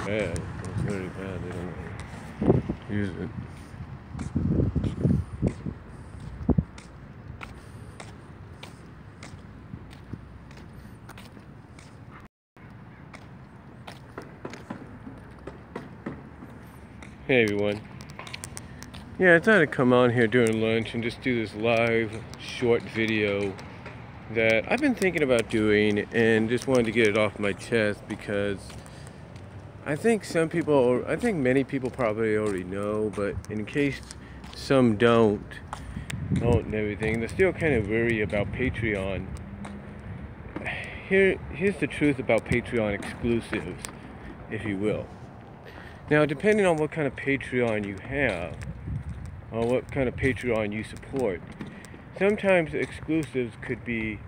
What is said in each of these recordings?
bad. It's very bad. They don't use it. Hey everyone. Yeah, I thought I'd come on here during lunch and just do this live short video that I've been thinking about doing, and just wanted to get it off my chest because I think many people probably already know, but in case some don't and everything, they're still kind of worried about Patreon. Here's the truth about Patreon exclusives, if you will. Now, depending on what kind of Patreon you have, or what kind of Patreon you support, sometimes exclusives could be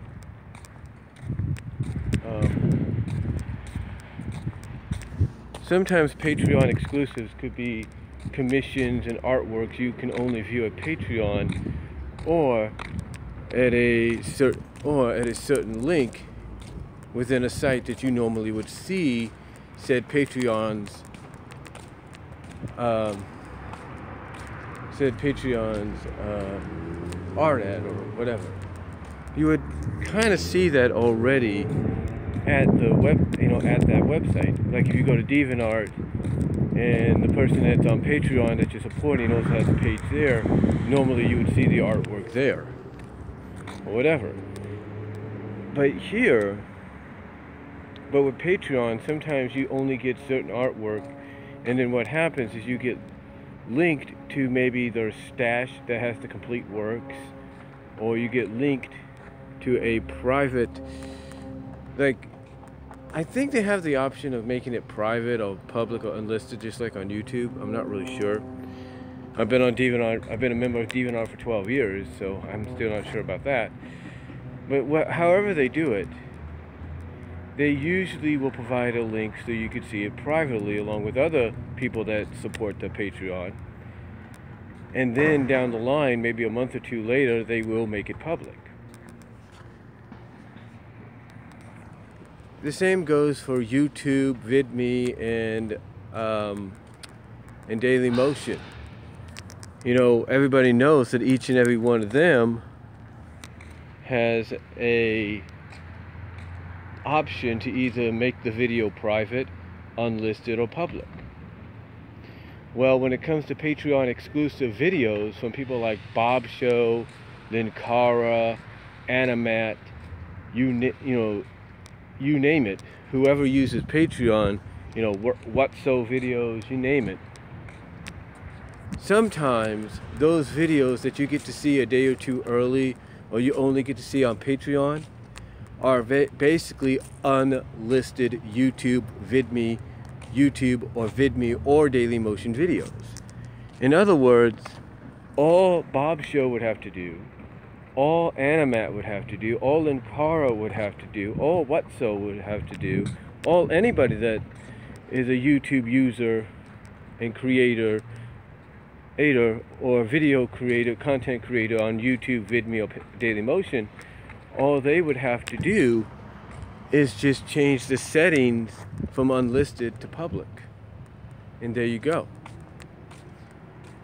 sometimes Patreon exclusives could be commissions and artworks you can only view at Patreon, or at a certain link within a site that you normally would see said Patreon's art ad or whatever. You would kind of see that already at the at that website. Like if you go to DeviantArt and the person that's on Patreon that you're supporting also has a page there, normally you would see the artwork there or whatever. But with Patreon, sometimes you only get certain artwork, and then what happens is you get linked to maybe their stash that has the complete works, or you get linked to a private, like, I think they have the option of making it private or public or unlisted, just like on YouTube. I'm not really sure. I've been on DeviantArt. I've been a member of DeviantArt for 12 years, so I'm still not sure about that. But however they do it, they usually will provide a link so you could see it privately along with other people that support the Patreon. And then down the line, maybe a month or two later, they will make it public. The same goes for YouTube, VidMe, and Dailymotion. You know, everybody knows that each and every one of them has a option to either make the video private, unlisted, or public. Well, when it comes to Patreon exclusive videos from people like Bob Show, Linkara, Animat, you name it, whoever uses Patreon, Whatso videos, you name it. Sometimes those videos that you get to see a day or two early, or you only get to see on Patreon, are basically unlisted YouTube, VidMe or Dailymotion videos. In other words, all Bob Show would have to do, all Animat would have to do, all Linkara would have to do, all Whatso would have to do, all anybody that is a YouTube user and creator or video creator, content creator on YouTube, VidMe, or Dailymotion, all they would have to do is just change the settings from unlisted to public. And there you go.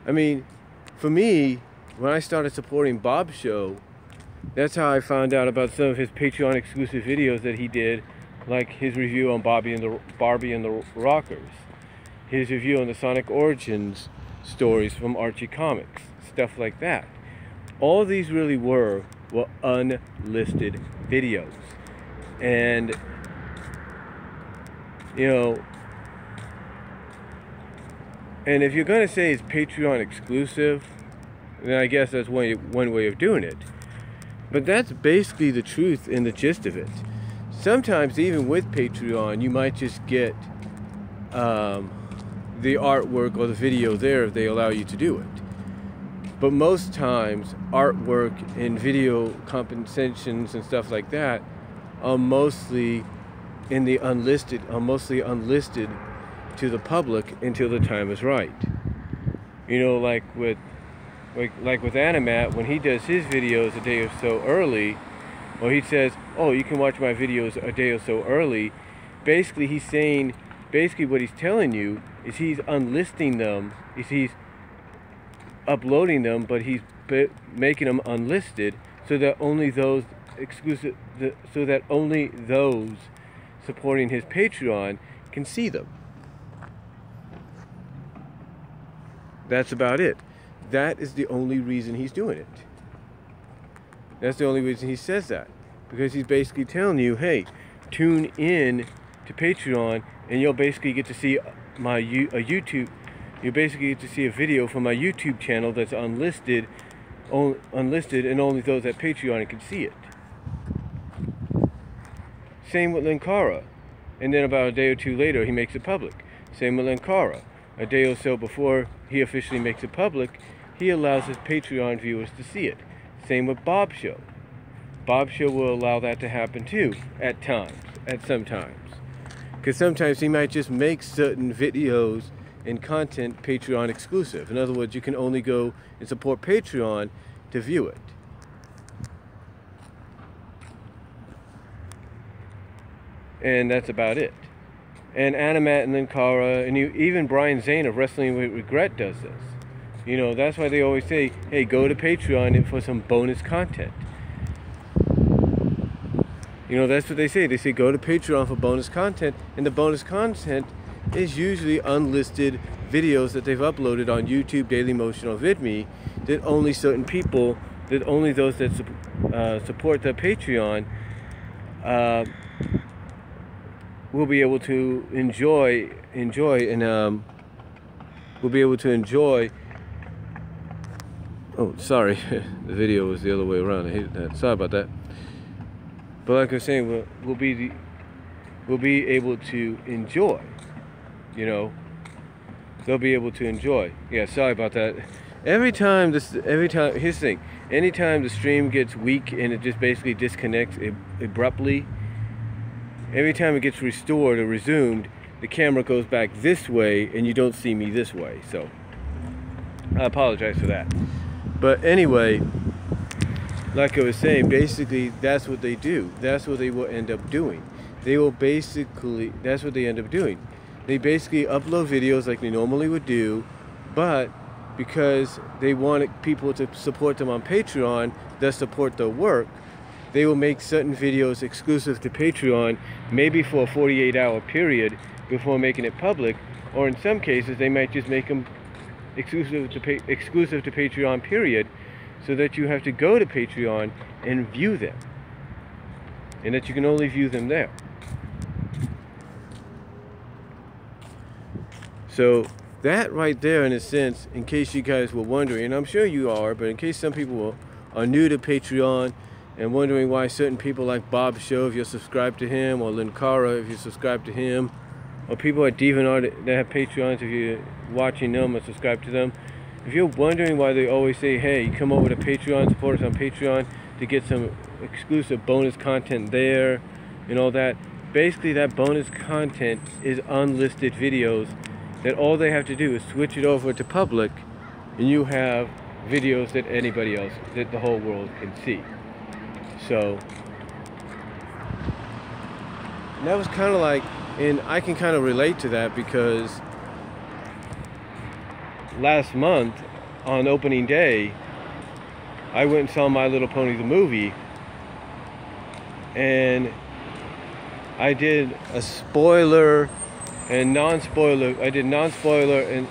I mean, for me, when I started supporting Bob's show, that's how I found out about some of his Patreon exclusive videos that he did, like his review on Barbie and the Rockers, his review on the Sonic Origins stories from Archie Comics, stuff like that. All these really were unlisted videos. And and if you're going to say it's Patreon exclusive, then I guess that's one way of doing it. But that's basically the truth and the gist of it. Sometimes even with Patreon, you might just get the artwork or the video there if they allow you to do it. But most times, artwork and video compensations and stuff like that are mostly unlisted to the public until the time is right. Like with Animat, when he does his videos a day or so early, or he says, "Oh, you can watch my videos a day or so early," basically he's saying basically what he's telling you is he's unlisting them, he's uploading them, but he's making them unlisted so that only those supporting his Patreon can see them. That's about it. That is the only reason he's doing it. That's the only reason he says that. Because he's basically telling you, hey, tune in to Patreon and you'll basically get to see my YouTube. You basically get to see a video from my YouTube channel that's unlisted, and only those at Patreon can see it. Same with Linkara. And then about a day or two later, he makes it public. Same with Linkara. A day or so before he officially makes it public, he allows his Patreon viewers to see it. Same with Bob Show. Bob Show will allow that to happen too, at some times. Because sometimes he might just make certain videos and content Patreon exclusive. In other words, you can only go and support Patreon to view it. And that's about it. And Animat and Linkara, and even Brian Zane of Wrestling with Regret does this. You know, that's why they always say, hey, go to Patreon for some bonus content. You know, that's what they say. They say go to Patreon for bonus content, and the bonus content is usually unlisted videos that they've uploaded on YouTube, Dailymotion, or VidMe that only certain people, that only those that support the Patreon will be able to enjoy, and will be able to enjoy. Oh, sorry, the video was the other way around. I hate that. Sorry about that. But like I was saying, we'll be able to enjoy. You know, they'll be able to enjoy. Yeah, sorry about that. Here's the thing. Anytime the stream gets weak and it just basically disconnects abruptly, every time it gets restored or resumed, the camera goes back this way and you don't see me this way. So I apologize for that. But anyway, like I was saying, basically that's what they do. That's what they will end up doing. That's what they end up doing. They basically upload videos like they normally would do, but because they wanted people to support them on Patreon that support their work, they will make certain videos exclusive to Patreon, maybe for a 48-hour period before making it public, or in some cases they might just make them exclusive to Patreon, period, so that you have to go to Patreon and view them, and that you can only view them there. So that right there, in a sense, in case you guys were wondering, and I'm sure you are, but in case some people are new to Patreon and wondering why certain people like Bob Show, if you're subscribed to him, or Linkara, if you subscribe to him, or people at DeviantArt that have Patreons, if you're watching them or subscribe to them, if you're wondering why they always say, hey, come over to Patreon, support us on Patreon to get some exclusive bonus content there and all that, basically that bonus content is unlisted videos that all they have to do is switch it over to public, and you have videos that anybody else, that the whole world can see. So that was kind of like, and I can kind of relate to that because last month on opening day, I went and saw My Little Pony the movie, and I did a spoiler and non-spoiler. I did non-spoiler and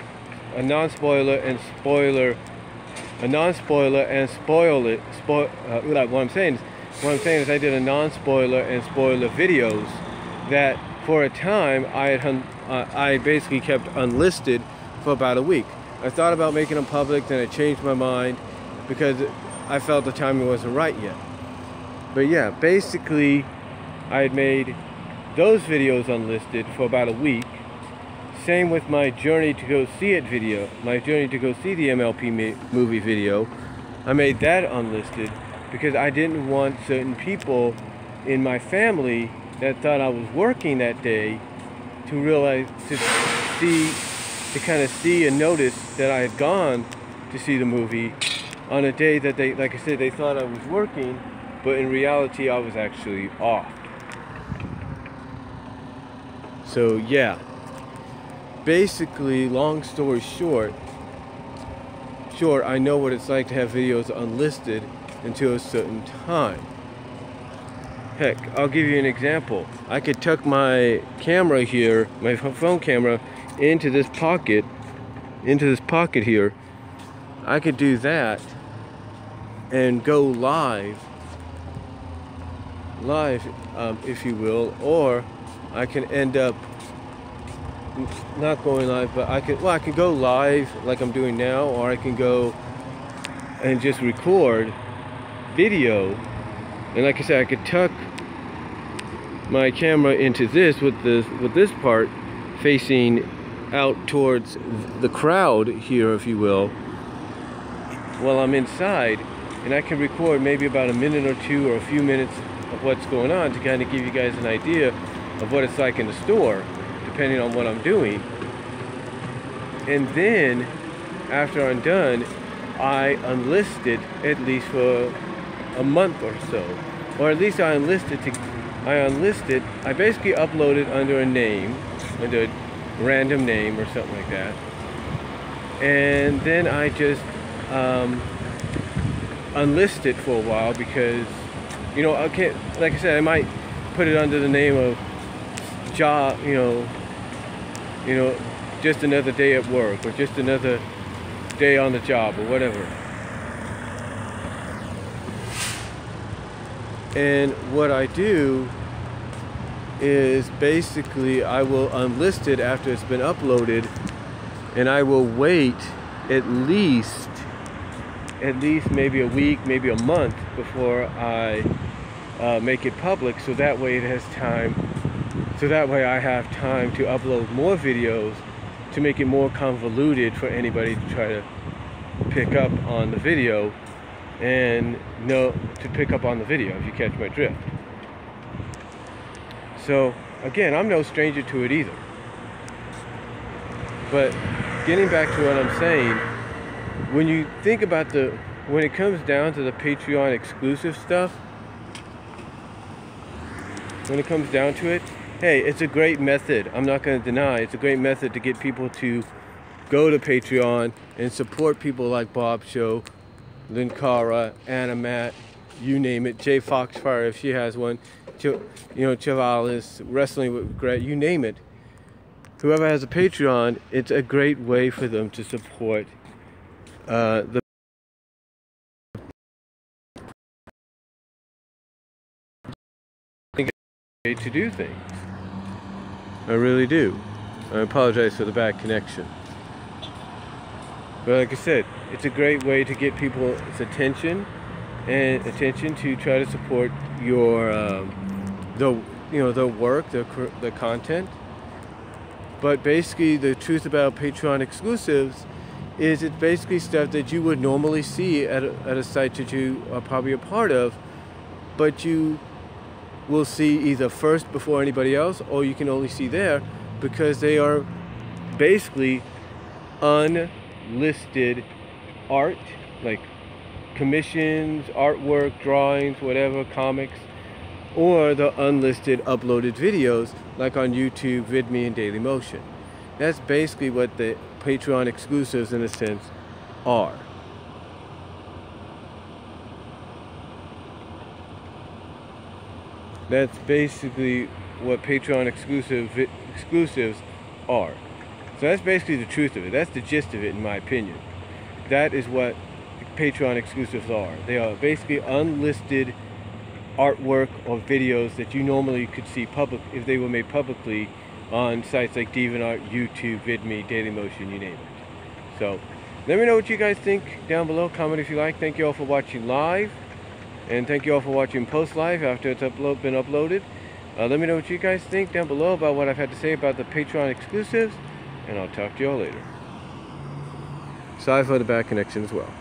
a non-spoiler and spoiler, a non-spoiler and spoil it. What I'm saying is I did a non-spoiler and spoiler videos that for a time I basically kept unlisted for about a week. I thought about making them public, then I changed my mind because I felt the timing wasn't right yet. But yeah, basically I had made those videos unlisted for about a week. Same with my Journey to Go See It video, my Journey to Go See the MLP movie video. I made that unlisted because I didn't want certain people in my family that thought I was working that day to realize, to kind of see and notice that I had gone to see the movie on a day that they, like I said, they thought I was working, but in reality I was actually off. So yeah, basically, long story short, I know what it's like to have videos unlisted until a certain time. Heck, I'll give you an example. I could tuck my camera here, my phone camera, into this pocket here. I could do that and go live, if you will, or I can end up not going live, but I can go live like I'm doing now, or I can go and just record video. And like I said, I could tuck my camera into this with this part facing out towards the crowd here, if you will, while I'm inside, and I can record maybe about a minute or two or a few minutes of what's going on to kind of give you guys an idea of what it's like in the store, depending on what I'm doing. And then after I'm done, I unlist it at least for a month or so, or at least I basically upload it under a name, under a random name or something like that, and then I just unlist it for a while, because I can't, like I said, I might put it under the name of job, just another day at work, or just another day on the job, or whatever. And what I do is basically I will unlist it after it's been uploaded, and I will wait at least maybe a week, maybe a month before I make it public, so that way it has time, so that way I have time to upload more videos to make it more convoluted for anybody to try to pick up on the video, and if you catch my drift. So again, I'm no stranger to it either. But getting back to what I'm saying, when you think about when it comes down to the Patreon exclusive stuff, when it comes down to it, hey, it's a great method. I'm not going to deny it's a great method to get people to go to Patreon and support people like Bob Show, Linkara, Animat, you name it, Jay Foxfire if she has one, Chavalis, Wrestling with Gret, you name it. Whoever has a Patreon, it's a great way for them to support to do things. I really do. I apologize for the bad connection. But like I said, it's a great way to get people's attention to try to support your the work, the content. But basically, the truth about Patreon exclusives is it's basically stuff that you would normally see at a site that you are probably a part of, but you will see either first before anybody else, or you can only see there because they are basically unlisted art, like commissions, artwork, drawings, whatever, comics, or the unlisted uploaded videos like on YouTube, VidMe, and Dailymotion. That's basically what the Patreon exclusives, in a sense, are. That's basically what Patreon exclusives are. So that's basically the truth of it. That's the gist of it, in my opinion. That is what Patreon exclusives are. They are basically unlisted artwork or videos that you normally could see if they were made publicly on sites like DeviantArt, YouTube, VidMe, Dailymotion, you name it. So let me know what you guys think down below. Comment if you like. Thank you all for watching live, and thank you all for watching post live after it's been uploaded. Let me know what you guys think down below about what I've had to say about the Patreon exclusives, and I'll talk to you all later. Sorry for the bad connection as well.